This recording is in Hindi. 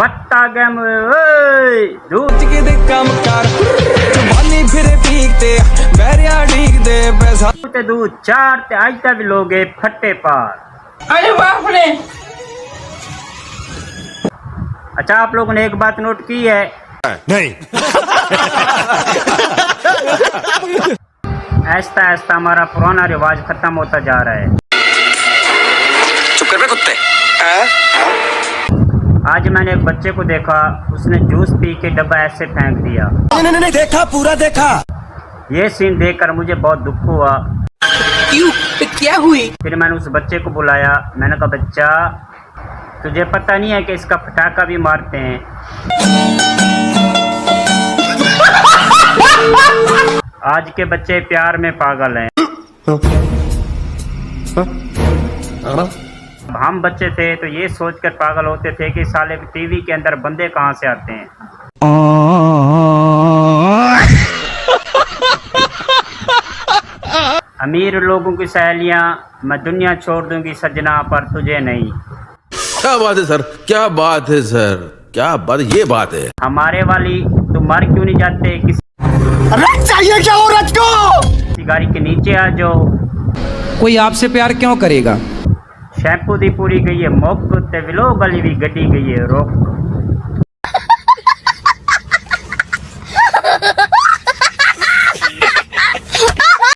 पत्ता गम दूध के दे काम कर जवानी फिरे पीकते बैरिया ठीक दे पैसा ते दूध चार ते आज तक लोगे फट्टे पार। अरे बाप रे। अच्छा, आप लोगों ने एक बात नोट की है? नहीं। ऐसा ऐसा हमारा पुराना रिवाज खत्म होता जा रहा है। चुप कर बे कुत्ते। आज मैंने एक बच्चे को देखा, उसने जूस पी के डब्बा ऐसे फेंक दिया। नहीं देखा, पूरा देखा। ये सीन देखकर मुझे बहुत दुख हुआ। क्यों, क्या हुई? फिर मैंने उस बच्चे को बुलाया। मैंने कहा, बच्चा तुझे पता नहीं है कि इसका पटाखा भी मारते हैं। आज के बच्चे प्यार में पागल हैं। हम बच्चे थे तो ये सोचकर पागल होते थे कि साले टीवी के अंदर बंदे कहाँ से आते हैं। अमीर लोगों की सहेलियां मैं दुनिया छोड़ दूंगी सजना, पर तुझे नहीं। क्या बात है सर, क्या बात है सर, क्या बात, ये बात है। हमारे वाली तुम मर क्यों नहीं जाते? रथ चाहिए क्या औरत को? किसी गाड़ी के नीचे आ जाओ। कोई आपसे प्यार क्यों करेगा? शैम्पू दी पूरी गई है मुक ते विलो गली भी गड्डी गई है रोक।